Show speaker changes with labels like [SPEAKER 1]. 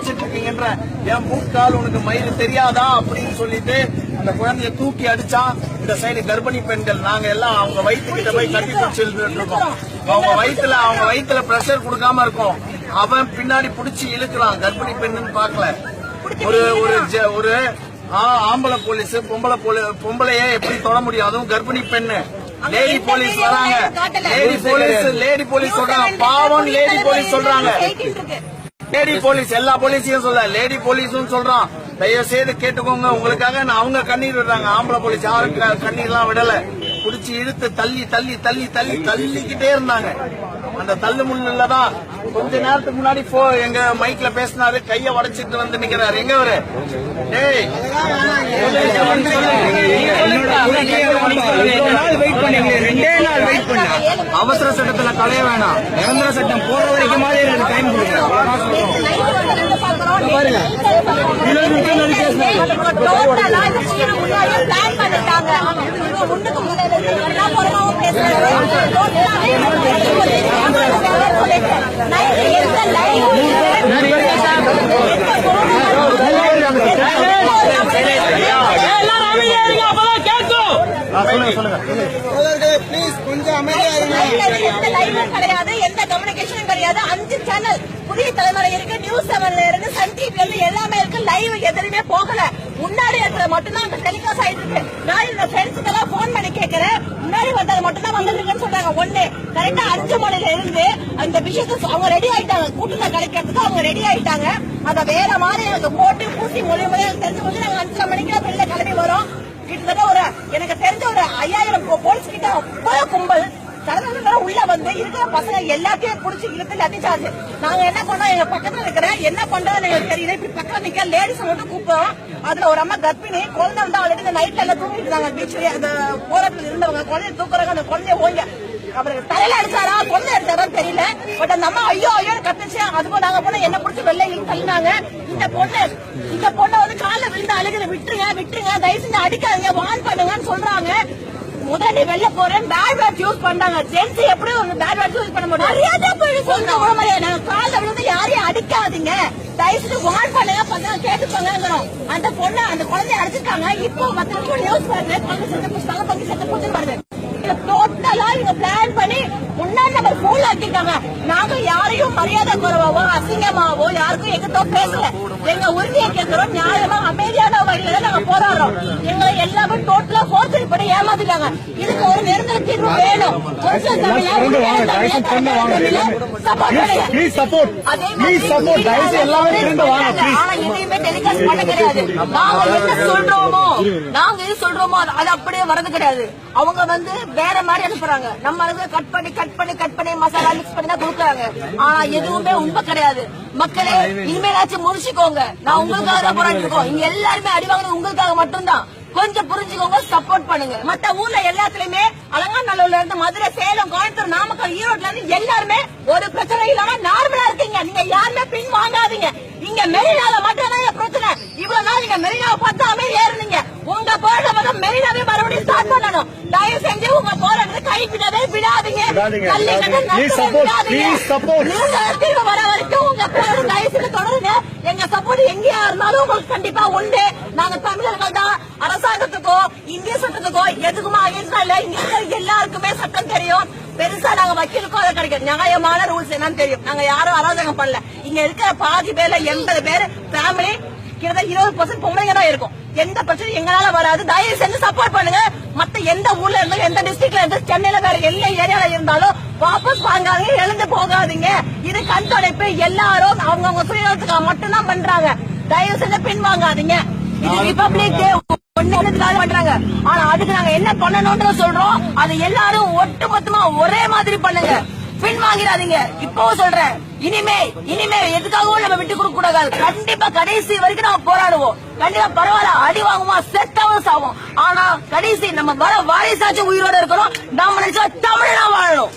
[SPEAKER 1] நினைச்சிட்டு இருக்கீங்கன்ற என் மூக்கால் உனக்கு மயிறு தெரியாதா அப்படின்னு சொல்லிட்டு அந்த குழந்தைய தூக்கி அடிச்சா. இந்த சைடு கர்ப்பிணி பெண்கள் நாங்க எல்லாம் அவங்க வயிற்றுக்கிட்ட போய் கட்டி பிடிச்சிட்டு இருக்கோம். அவங்க வயிற்றுல பிரஷர் கொடுக்காம இருக்கோம். அவன் பின்னாடி புடிச்சு இழுக்கிறான். கர்ப்பிணி பெண்ணுன்னு பாக்கல. ஒரு ஆம்பளை போலீஸ் பொம்பளையே எப்படி தொட முடியும்? அதுவும் கர்ப்பிணி பெண்ணு. லேடி போலீஸ் வராங்க. லேடி போலீஸ் சொல்றாங்க. பாவம் லேடி போலீஸ் சொல்றாங்க. லேடி போலீஸ் எல்லா போலீஸையும் சொல்ல லேடி போலீஸும் சொல்றான். தயவு செய்து கேட்டுக்கோங்க. உங்களுக்காக அவங்க கண்ணீர் விடுறாங்க. ஆம்பளை போலீஸ் யாரும் கண்ணீர் எல்லாம் விடல. புடிச்சு இழுத்து தள்ளிக்கிட்டே இருந்தாங்க. அந்த தள்ளு முள்ளதான் கொஞ்ச நேரத்துக்கு முன்னாடி எங்க மைக்ல பேசினாரு. கைய உடைச்சிட்டு வந்து நிக்கிறாரு. எங்க அவரு? அவசர சட்டத்துல கலைய வேணாம். நிரந்தர சட்டம் போற வரைக்கும் டைம்
[SPEAKER 2] கிடையாது. எந்த கம்யூனிகேஷனும் கிடையாது. 5 சேனல் புதிய தலைமுறை இருக்கு. நியூஸ் 7 இருக்கு. சன் டிவி இருக்கு. எல்லாமே இருக்கு. லைவ் எதுவுமே போகல. முன்னாடி இருக்கிற மட்டும்தான் அந்த டெலிகாஸ்ட் ஆயிட்டு இருக்கு. நான் இந்த ஃப்ரெண்ட்ஸுக்கு எல்லாம் போன் பண்ணி கேட்கிறேன். முன்னாடி வந்தது மட்டும் தான் வந்துருக்குன்னு சொல்றாங்க. ஒண்ணு கரெக்டா 5 மணில இருந்து அந்த விஷயத்த அவங்க ரெடி ஆயிட்டாங்க. கூட்டத்தை கலைக்கிறதுக்கு அவங்க ரெடி ஆயிட்டாங்க. அத வேற மாதிரி எனக்கு போட்டு பூசி மொழி தெரிஞ்சு போது நாங்க 5 மணிக்கு வெளில கிளம்பி வரோம். கிட்டத்தட்ட எனக்கு தெரிஞ்ச ஒரு 5000 போலீஸ் கிட்ட அவ்வளவு கும்பல் உள்ள வந்து இருக்கிற பசங்க எல்லாத்தையும் புடிச்சு இழுத்து லத்திச்சாச்சு. நாங்க என்ன பண்ணோம்? எங்க பக்கத்துல இருக்கிற என்ன பண்றோம் தெரியல. இப்படி பக்கத்துல நிக்க லேடிஸ் மட்டும் கூப்பிடுறோம். அதுல ஒரு அம்மா கர்ப்பிணி குழந்தை வந்து ஆல்ரெடி இந்த நைட்ல எல்லாம் தூங்கிட்டு இருந்தாங்க. பீச்ல அந்த போராட்டத்தில் இருந்தவங்க குழந்தைய தூக்குறாங்க. அந்த குழந்தைய ஓங்க அவருக்கு தலையில அடிச்சாரா கொண்டு அடிச்சாரான்னு தெரியல. பட் அந்த அம்மா ஐயோ கத்துச்சு. அதுவும் நாங்க போன என்ன பிடிச்சி வெள்ளைகளுக்கு தள்ளினாங்க. இந்த பொண்ணை வந்து கால விழுந்து அழுகுது. விட்டுருங்க தயவு செஞ்சு அடிக்காதீங்க வான் பண்ணுங்கன்னு சொல்றாங்க. முதல்ல வெளில போறேன் பேட் வேர்ட்ஸ் யூஸ் பண்றாங்க. ஜென்ஸ் எப்படி ஒரு பேட் வேர்ட்ஸ் யூஸ் பண்ண முடியும்? சொல்ற உடம்பு நாங்க கால விழுந்து யாரையும் அடிக்காதீங்க தயவு செஞ்சு வான் பண்ணுங்க பசங்க கேட்டுக்கோங்கிறோம். அந்த பொண்ணு அந்த குழந்தைய அடிச்சிருக்காங்க. இப்போ 10 நிமிஷம் நியூஸ் வருது. பங்கு செத்து போட்டு வருது. டோட்டலா இவங்க பிளான் பண்ணி முன்னாடி நம்ம ஃபுல் ஆக்கிட்டாங்க. நாங்க யாரையும் மரியாதை குறைவாவோ அசிங்கமாவோ யாருக்கும் எங்கிட்ட பேசல. எங்க உறுதியை கேட்கிறோம். நியாயமா அமைதியான வழியில நாங்க போராடுறோம். எங்களை எல்லாமே டோட்டலா போர்சரி பண்ணி ஏமாத்திட்டாங்க. இதுக்கு ஒரு நிரந்தர தீர்வு வேணும். எதையுமே டெலிகாஸ்ட் பண்ண கிடையாது. நாங்க எது சொல்றோமோ அது அப்படியே வரது கிடையாது. அவங்க வந்து வேற மாதிரி அனுப்புறாங்க. நம்ம கட் பண்ணி மசாலா மிக்ஸ் பண்ணி தான் கொடுக்குறாங்க. ஆனா எதுவுமே உண்மை கிடையாது. மக்களே இனிமேலாச்சும் முடிச்சுக்கோங்க. நான் உங்களுக்காக தான் போராடி இருக்கோம். இங்க எல்லாருமே அடி வாங்கினது உங்களுக்காக மட்டும்தான். கொஞ்சம் புரிஞ்சுக்கோங்க. சப்போர்ட் பண்ணுங்க. மத்த ஊர்ல எல்லாத்துலயுமே அலங்காநல்லூர்ல இருந்து மதுரை, சேலம், கோயம்புத்தூர், நாமக்கல், ஈரோட்ல இருந்து எல்லாருமே ஒரு பிரச்சனை இல்லாம நார்மலா இருக்கீங்க. நீங்க யாருமே பின் வாங்காதீங்க. இங்க மெரினால மட்டும் தான் பிரச்சனை. இவ்வளவு நாள் நீங்க மெரினாவை பார்த்தாமே ஏறுனீங்க. உங்க போராட்டம் மெரினாவே மறுபடியும் ஸ்டார்ட் பண்ணணும். தயவு செஞ்சு உங்க போராட்டத்தை கைவிடவே விடாதீங்க. தீர்வு வர வரைக்கும் உங்க போராட்டம் தயவு செஞ்சு தொடருங்க. எங்க சப்போர்ட் எங்கேயா இருந்தாலும் உங்களுக்கு கண்டிப்பா உண்டு. நாங்க தமிழர்கள் தான். அரசாங்கத்துக்கோ இந்திய சட்டத்துக்கோ எதுக்குமா அகேன்ஸ்டா இல்ல. இங்க எல்லாருக்குமே சட்டம் தெரியும். பெருசா நாங்க வக்கீலுக்கும் அதை கிடைக்கும். நியாயமான ரூல்ஸ் என்னன்னு தெரியும். நாங்க யாரும் அராஜகம் பண்ணல. இங்க இருக்கிற பாதி பேர்ல 80 பேர் ஃபேமிலி கிட்டத்தட்ட 20% பொம்பளைங்க தான் இருக்கும். எந்த பிரச்சனையும் எங்களால வராது. தயவு செஞ்சு சப்போர்ட் பண்ணுங்க. மத்த எந்த ஊர்ல இருந்தாலும் எந்த டிஸ்ட்ரிக்ட்ல இருந்து சென்னையில வேற எல்லா ஏரியால இருந்தாலும் வாபஸ் வாங்காதீங்க. எழுந்து போகாதீங்க. இது கண் துடைப்பு. எல்லாரும் அவங்கவுங்க சுயநலத்துக்காக மட்டும்தான் பண்றாங்க. தயவு செஞ்சு பின் வாங்காதீங்க. இது ரிபப்ளிக் டே பண்றாங்க. ஆனா அதுக்கு நாங்க என்ன பண்ணணும்ன்ற சொல்றோம். அது எல்லாரும் ஒட்டுமொத்தமா ஒரே மாதிரி பண்ணுங்க. பின் வாங்கிடாதீங்க. இப்போ சொல்றேன். இனிமே எதுக்காகவும் நம்ம விட்டு கொடுக்க கூடாது. கண்டிப்பா கடைசி வரைக்கும் நம்ம போராடுவோம். கண்டிப்பா பரவாயில்ல அடி வாங்குவோம், செத்தாவும் சாவோம். ஆனா கடைசி நம்ம வர வாரிசாச்சும் உயிரோட இருக்கிறோம். நம்ம நினைச்சா தமிழனா வாழணும்.